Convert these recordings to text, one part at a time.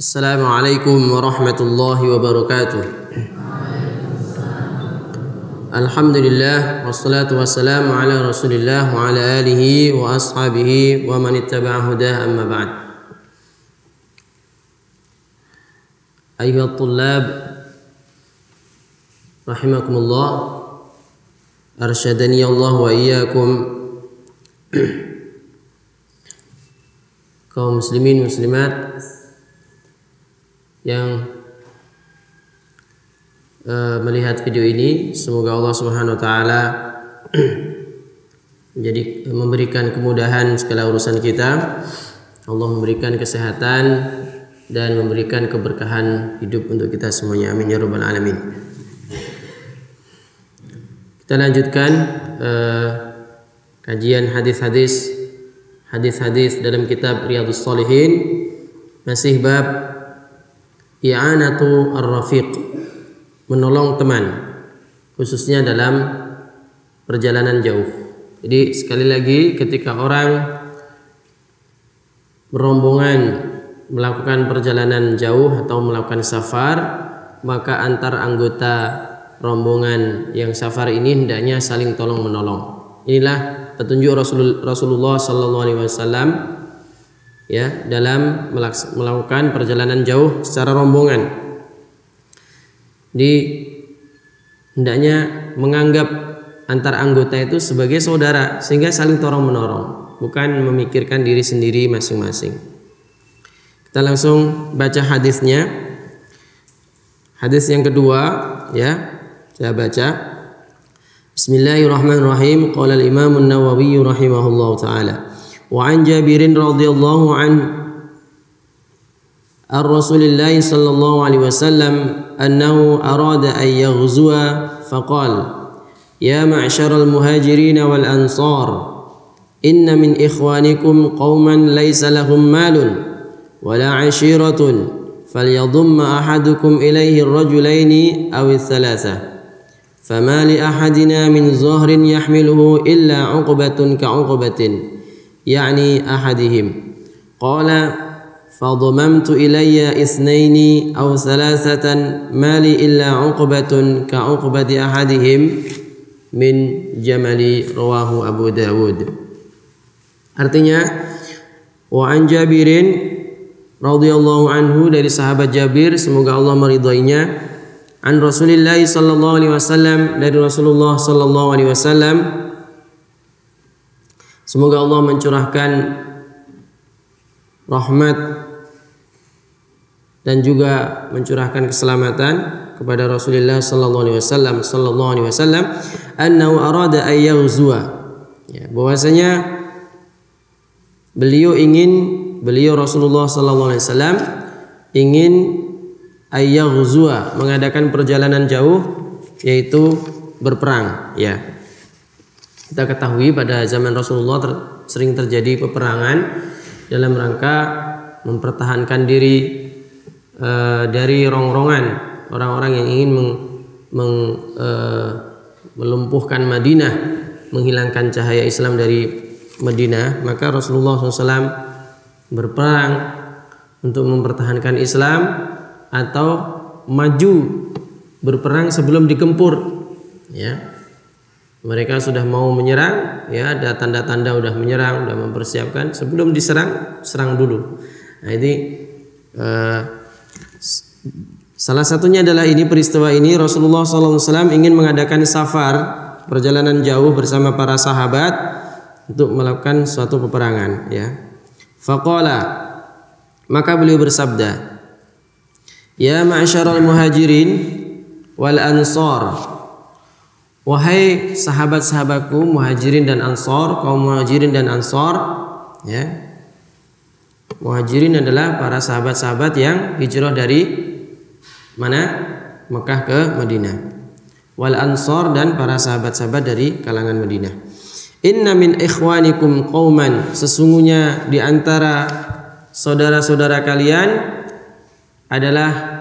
Assalamualaikum warahmatullahi wabarakatuh. Alhamdulillah wassalatu wassalamu ala Rasulillah wa ala alihi wa ashabihi wa man ittaba'a hudah, amma ba'd. Ayyuhat tullab rahimakumullah, arsyadani Allah wa iyyakum. Kaum muslimin muslimat yang melihat video ini, semoga Allah Subhanahu wa taala jadi memberikan kemudahan segala urusan kita. Allah memberikan kesehatan dan memberikan keberkahan hidup untuk kita semuanya. Amin ya rabbal alamin. Kita lanjutkan kajian hadis-hadis dalam kitab Riyadhus Shalihin, masih bab i'anatu ar-rafiq, menolong teman, khususnya dalam perjalanan jauh. Jadi sekali lagi, ketika orang berombongan melakukan perjalanan jauh atau melakukan safar, maka antar anggota rombongan yang safar ini hendaknya saling tolong menolong. Inilah petunjuk Rasulullah sallallahu alaihi wasallam ya, dalam melakukan perjalanan jauh secara rombongan. Hendaknya menganggap antar anggota itu sebagai saudara, sehingga saling tolong menolong, bukan memikirkan diri sendiri masing-masing. Kita langsung baca hadisnya. Hadis yang kedua ya, saya baca. Bismillahirrahmanirrahim. Qala al-Imam an-Nawawi rahimahullahu taala, wa an Jabirin radhiyallahu anhu ar-Rasulillah sallallahu alaihi wasallam annahu arada an yaghzuwa faqala ya ma'syaral muhajirin wal ansar inna min ikhwanikum qauman laysa lahum malun wala 'ashiratun falyadhumma ahadukum ilayhi ar-rajulaini aw ath-thalatha fama li ahadina min zahrin yahmiluhu illa 'uqbatun ka'uqbatin يعني أحدهم قال فضممت إلي اثنين أو ثلاثة ما لي إلا عقبة كعقبة أحدهم من جمل رواه أبو داود. Artinya, wa an Jabirin radhiyallahu anhu, dari sahabat Jabir, semoga Allah meridhoinya, an Rasulillah sallallahu alaihi wasallam, dari Rasulullah sallallahu alaihi wasallam, semoga Allah mencurahkan rahmat dan juga mencurahkan keselamatan kepada Rasulullah sallallahu alaihi wasallam, annahu arada an yaghzuwa, ya, bahwasanya beliau Rasulullah sallallahu alaihi wasallam ingin an yaghzuwa, mengadakan perjalanan jauh, yaitu berperang, ya. Kita ketahui pada zaman Rasulullah sering terjadi peperangan dalam rangka mempertahankan diri dari rongrongan orang-orang yang ingin melumpuhkan Madinah, menghilangkan cahaya Islam dari Madinah. Maka Rasulullah SAW berperang untuk mempertahankan Islam atau maju berperang sebelum dikempur, ya. Mereka sudah mau menyerang, ya, ada tanda-tanda udah menyerang, udah mempersiapkan. Sebelum diserang, serang dulu. Nah, ini salah satunya adalah ini, peristiwa ini Rasulullah SAW ingin mengadakan safar, perjalanan jauh bersama para sahabat untuk melakukan suatu peperangan, ya. Faqala, maka beliau bersabda, ya ma'syaral muhajirin wal ansar, wahai sahabat-sahabatku muhajirin dan ansor, kaum muhajirin dan ansor, ya. Muhajirin adalah para sahabat-sahabat yang hijrah dari mana? Mekah ke Madinah. Wal ansor, dan para sahabat-sahabat dari kalangan Madinah. Inna min ikhwanikum qauman, sesungguhnya di antara saudara-saudara kalian adalah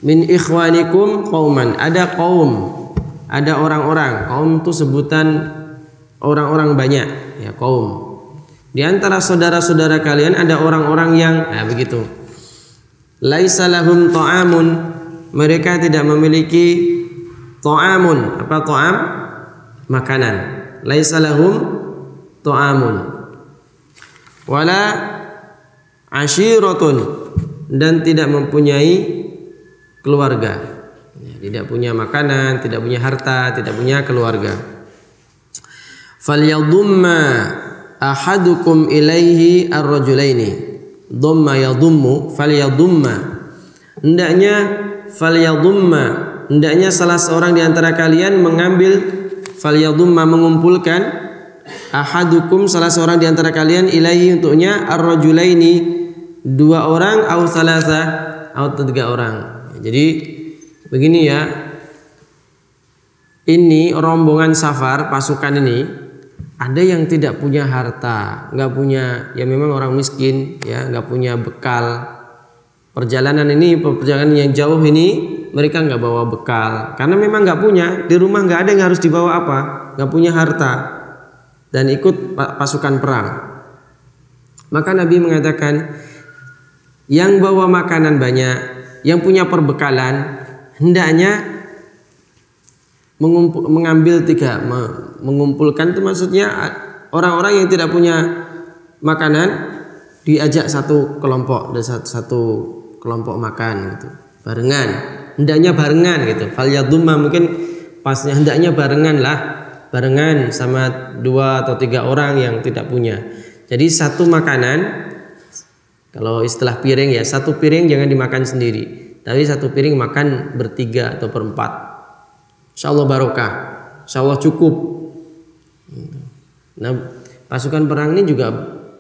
min ikhwanikum qauman, ada kaum, ada orang-orang. Kaum itu sebutan orang-orang banyak, ya, kaum. Di antara saudara-saudara kalian ada orang-orang yang begitu. Laisa lahum ta'amun, mereka tidak memiliki ta'amun. Apa ta'am? Makanan. Laisa lahum ta'amun. Wala ashiratun, dan tidak mempunyai keluarga. Tidak punya makanan, tidak punya harta, tidak punya keluarga. Falyadumma ahadukum ilaihi ar-rajulaini. Dhamma yadummu, falyadumma. Hendaknya salah seorang di antara kalian mengambil, falyadumma, mengumpulkan, ahadukum, salah seorang di antara kalian, ilaihi, untuknya, ar-rajulaini, 2 orang, au thalatha, atau 3 orang. Jadi begini ya, ini rombongan safar, pasukan ini ada yang tidak punya harta, nggak punya, ya memang orang miskin, ya nggak punya bekal. Perjalanan yang jauh ini mereka nggak bawa bekal, karena memang nggak punya, di rumah nggak ada yang harus dibawa apa, nggak punya harta, dan ikut pasukan perang. Maka Nabi mengatakan, yang bawa makanan banyak, yang punya perbekalan, hendaknya mengumpulkan, itu maksudnya orang-orang yang tidak punya makanan diajak satu kelompok, dan satu kelompok makan gitu, barengan, hendaknya barengan gitu. Falyadumma, mungkin pasnya hendaknya barengan sama 2 atau 3 orang yang tidak punya. Jadi satu makanan, kalau istilah piring ya, satu piring jangan dimakan sendiri, tapi satu piring makan bertiga atau berempat. Insyaallah barokah, insyaallah cukup. Nah, pasukan perang ini juga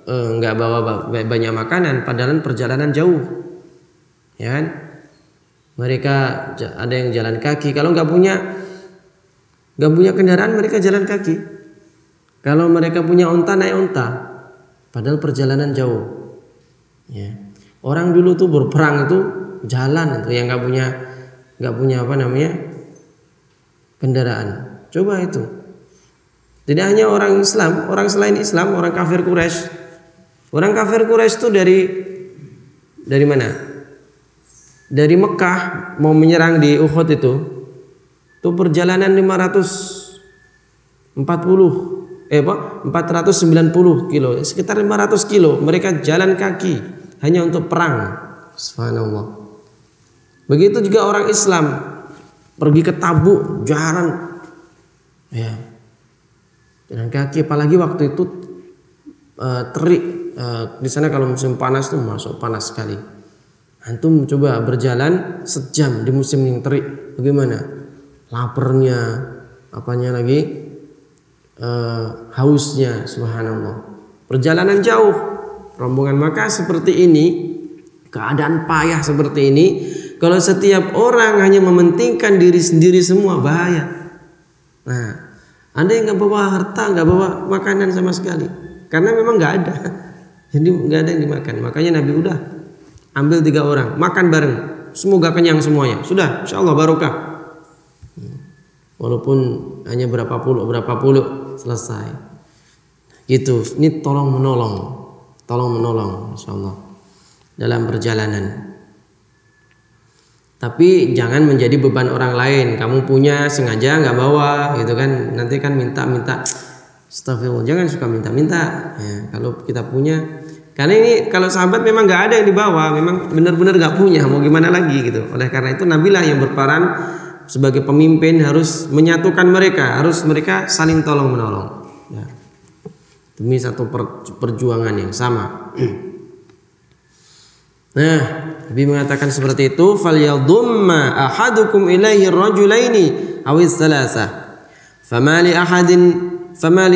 nggak bawa banyak makanan, padahal perjalanan jauh, ya kan? Mereka ada yang jalan kaki. Kalau nggak punya kendaraan, mereka jalan kaki. Kalau mereka punya onta, naik onta. Padahal perjalanan jauh. Ya. Orang dulu tuh berperang itu jalan, itu yang nggak punya kendaraan. Coba itu. Tidak hanya orang Islam, orang selain Islam, orang kafir Quraisy. Orang kafir Quraisy itu dari mana? Dari Mekah mau menyerang di Uhud itu perjalanan 490 kilo, sekitar 500 kilo mereka jalan kaki hanya untuk perang. Subhanallah. Begitu juga orang Islam pergi ke Tabuk, jalan kaki, apalagi waktu itu terik, di sana kalau musim panas tuh masuk panas sekali. Antum coba berjalan sejam di musim yang terik, bagaimana? Laparnya, apanya lagi, hausnya, subhanallah. Perjalanan jauh, rombongan Makkah seperti ini, keadaan payah seperti ini. Kalau setiap orang hanya mementingkan diri sendiri semua, bahaya. Nah, ada yang nggak bawa harta, nggak bawa makanan sama sekali, karena memang nggak ada. Jadi nggak ada yang dimakan. Makanya Nabi udah ambil 3 orang, makan bareng, semoga kenyang semuanya. Sudah, insyaallah barokah. Walaupun hanya berapa puluh selesai. Gitu. Ini tolong menolong, insyaallah dalam perjalanan. Tapi jangan menjadi beban orang lain. Kamu punya sengaja nggak bawa, gitu kan? Nanti kan minta. Astagfirullah, jangan suka minta. Ya, kalau kita punya, karena ini kalau sahabat memang nggak ada yang dibawa, memang benar-benar nggak punya. Mau gimana lagi gitu. Oleh karena itu Nabilah yang berperan sebagai pemimpin, harus menyatukan mereka, harus mereka saling tolong menolong. Ya. Demi satu perjuangan yang sama. Nah, Nabi mengatakan seperti itu, falyadumma ahadukum ilaihi rajulaini aw thalatha. Fama li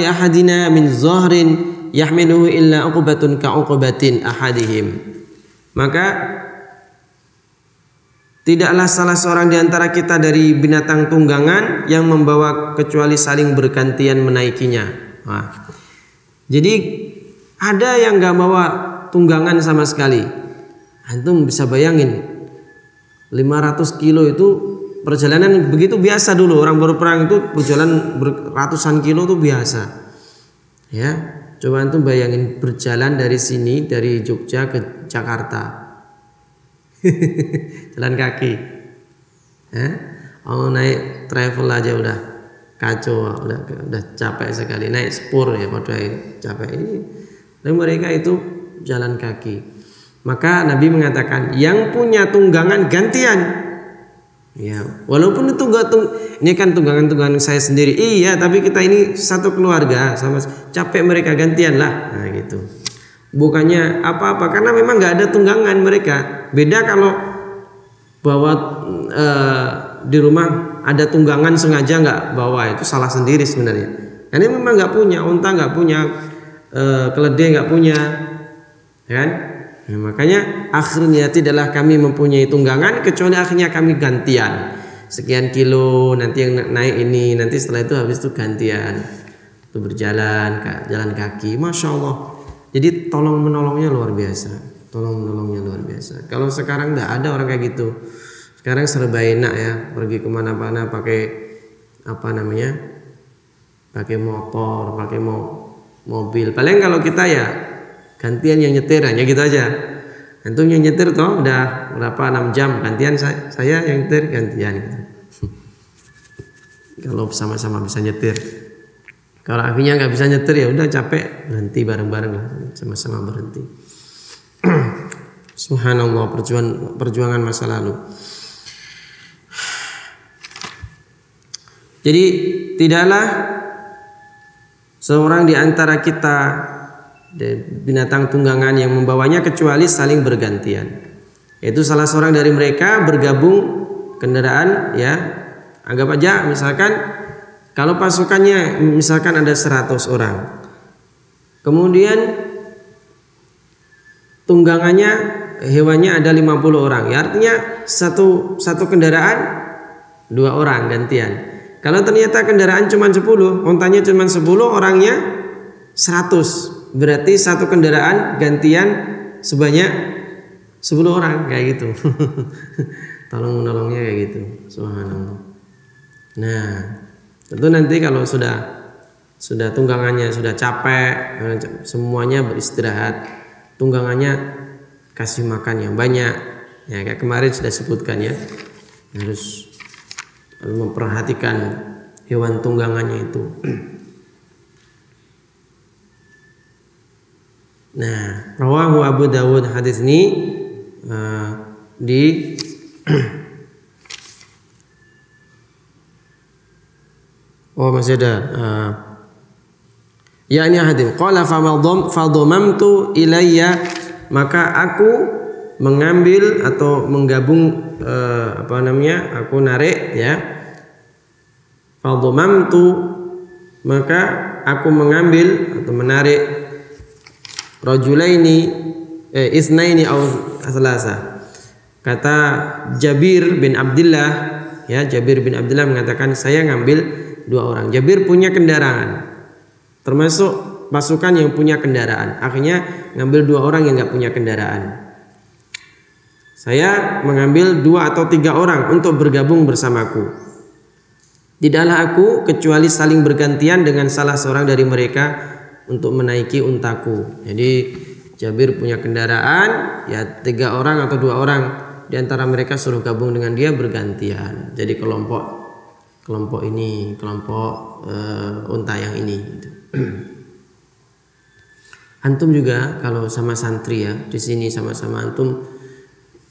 ahadina min zahrin yahmiluhu illa uqbatun ka uqbatin ahadihim. Maka tidaklah salah seorang di antara kita dari binatang tunggangan yang membawa kecuali saling bergantian menaikinya. Nah, jadi ada yang nggak bawa tunggangan sama sekali. Antum bisa bayangin 500 kilo itu perjalanan begitu biasa dulu. Orang berperang itu berjalan ratusan kilo itu biasa. Ya. Coba antum bayangin berjalan dari sini, dari Jogja ke Jakarta. Jalan kaki. Oh, naik travel aja udah kacau, udah capek sekali. Naik spur ya pada capek ini. Dan mereka itu jalan kaki. Maka Nabi mengatakan, yang punya tunggangan gantian. Ya, walaupun itu ini kan tunggangan saya sendiri. Iya, tapi kita ini satu keluarga, sama capek mereka gantian lah. Nah, gitu. Bukannya apa-apa, karena memang nggak ada tunggangan mereka. Beda kalau bawa di rumah ada tunggangan sengaja nggak bawa, itu salah sendiri sebenarnya. Karena memang nggak punya, unta nggak punya, keledai nggak punya, kan? Nah, makanya akhirnya tidaklah kami mempunyai tunggangan kecuali akhirnya kami gantian. Sekian kilo nanti yang naik ini, nanti setelah itu habis itu gantian. Itu berjalan jalan kaki, masya Allah. Jadi tolong menolongnya luar biasa. Tolong menolongnya luar biasa. Kalau sekarang nggak ada orang kayak gitu. Sekarang serba enak ya, pergi kemana-mana pakai pakai motor, pakai mobil. Paling kalau kita ya gantian yang nyetir hanya gitu aja. Antum yang nyetir toh udah berapa 6 jam, gantian saya yang nyetir gantian gitu. Kalau sama-sama bisa nyetir. Kalau akhirnya nggak bisa nyetir ya udah capek, berhenti bareng-bareng lah, sama-sama berhenti. Subhanallah, perjuangan masa lalu. Jadi tidaklah seorang di antara kita binatang tunggangan yang membawanya kecuali saling bergantian. Yaitu salah seorang dari mereka bergabung kendaraan, ya. Anggap aja misalkan kalau pasukannya misalkan ada 100 orang. Kemudian tunggangannya, hewannya ada 50 orang. Ya artinya satu kendaraan 2 orang gantian. Kalau ternyata kendaraan cuma 10, ontanya cuma 10, orangnya 100. Berarti satu kendaraan gantian sebanyak 10 orang kayak gitu. Tolong menolongnya kayak gitu. Subhanallah. Nah, tentu nanti kalau sudah tunggangannya sudah capek, semuanya beristirahat, tunggangannya kasih makan yang banyak. Ya kayak kemarin sudah sebutkan ya. Harus memperhatikan hewan tunggangannya itu. Nah, rawahu Abu Dawud, hadis ini masih ada ya ini hadis qala fadhamamtu ilayya, maka aku mengambil atau menggabung aku narik ya, fadhamamtu maka aku mengambil atau menarik rajulaini isnaini aw thalatha. Kata Jabir bin Abdullah, ya, Jabir bin Abdullah mengatakan saya ngambil 2 orang. Jabir punya kendaraan, termasuk pasukan yang punya kendaraan. Akhirnya ngambil 2 orang yang nggak punya kendaraan. Saya mengambil 2 atau 3 orang untuk bergabung bersamaku. Tidaklah aku kecuali saling bergantian dengan salah seorang dari mereka untuk menaiki untaku. Jadi Jabir punya kendaraan, ya 3 orang atau 2 orang di antara mereka suruh gabung dengan dia bergantian. Jadi kelompok ini, kelompok unta yang ini. Gitu. Antum juga kalau sama santri ya di sini sama-sama antum,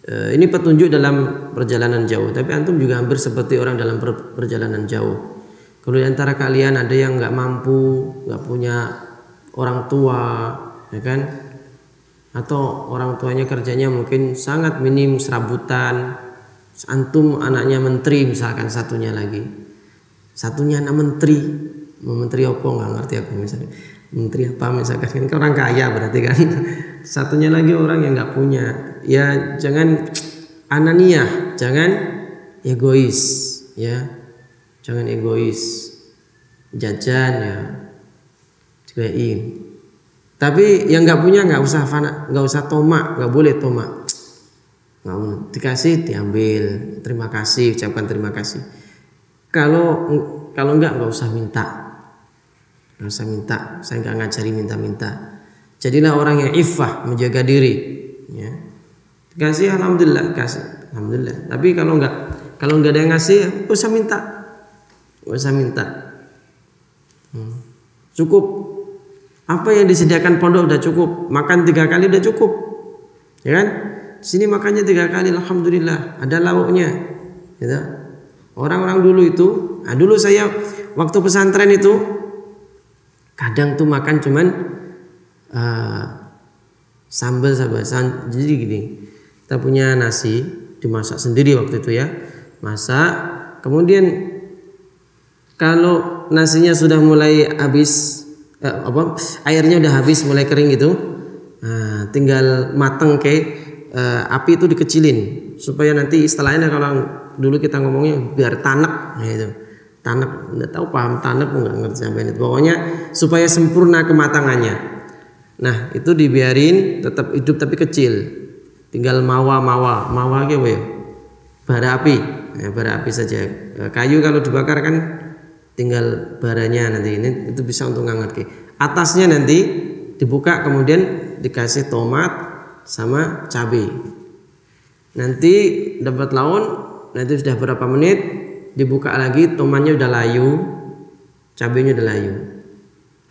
ini petunjuk dalam perjalanan jauh. Tapi antum juga hampir seperti orang dalam perjalanan jauh. Kalau di antara kalian ada yang nggak mampu, nggak punya orang tua, ya kan? Atau orang tuanya kerjanya mungkin sangat minim, serabutan. Antum anaknya menteri misalkan, satunya anak menteri, menteri apa nggak ngerti aku misalnya, menteri apa misalkan, kan orang kaya berarti kan. Satunya lagi orang yang nggak punya, ya jangan ananiah, jangan egois, ya jangan egois, jajan ya cuekin. Tapi yang nggak punya nggak usah fana, nggak usah tomak, nggak boleh tomak. Nggak boleh, dikasih diambil, terima kasih, ucapkan terima kasih. Kalau nggak usah minta. nggak usah minta, saya nggak ngajari minta-minta. Jadilah orang yang iffah, menjaga diri. Ya. Kasih alhamdulillah, kasih alhamdulillah. Tapi kalau nggak ada yang ngasih, nggak usah minta, nggak usah minta. Cukup. Apa yang disediakan pondok udah cukup. Makan 3 kali udah cukup, ya kan? Sini makannya 3 kali, alhamdulillah. Ada lauknya. Gitu. Orang-orang dulu itu, dulu saya waktu pesantren itu kadang tuh makan cuman sambal sahabat. Jadi gini, kita punya nasi dimasak sendiri waktu itu ya, masak. Kemudian kalau nasinya sudah mulai habis, airnya udah habis, mulai kering gitu, tinggal mateng api itu dikecilin supaya nanti istilahnya kalau dulu kita ngomongnya biar tanek, gitu. Tanek, nggak tahu paham tanek nggak ngerti sampai itu. Pokoknya supaya sempurna kematangannya. Nah itu dibiarin tetap hidup tapi kecil. Tinggal mawa gitu ya. Bara api, bara api saja. Kayu kalau dibakar kan tinggal baranya nanti ini itu bisa untuk ngangkat. Atasnya nanti dibuka kemudian dikasih tomat sama cabai. Nanti dapat laun. Nanti sudah berapa menit dibuka lagi, tomatnya udah layu, cabenya udah layu.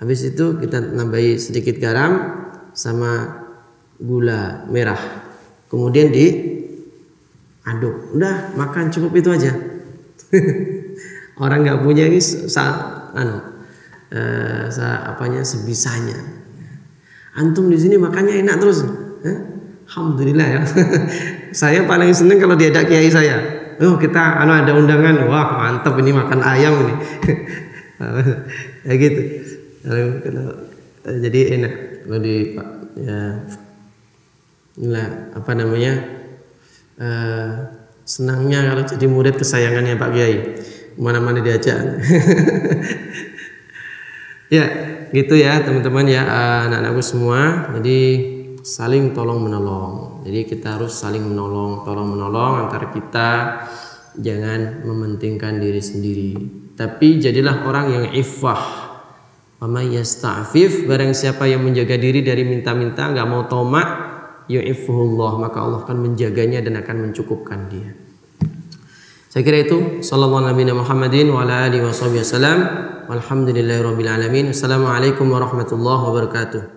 Habis itu kita nambahi sedikit garam sama gula merah. Kemudian diaduk. Udah makan cukup itu aja. Orang nggak punya ini sebisanya. Antum di sini makannya enak terus. Alhamdulillah ya. Saya paling seneng kalau diajak kiai saya. Kita ada undangan, wah mantap ini makan ayam ini. Ya gitu. Jadi enak kalau senangnya kalau jadi murid kesayangannya Pak Kiai. Mana-mana diajak. Ya, gitu ya teman-teman ya, anak-anakku semua. Jadi saling tolong menolong. Jadi kita harus saling tolong menolong antara kita. Jangan mementingkan diri sendiri, tapi jadilah orang yang iffah. Wa may yasta'fif, barang siapa yang menjaga diri dari minta-minta, enggak mau tamak, yu'iffuhullah, maka Allah akan menjaganya dan akan mencukupkan dia. Saya kira itu. Sallallahu alaihi Muhammadin wa ala alihi wasallam. Walhamdulillahirabbil alamin. Assalamualaikum warahmatullahi wabarakatuh.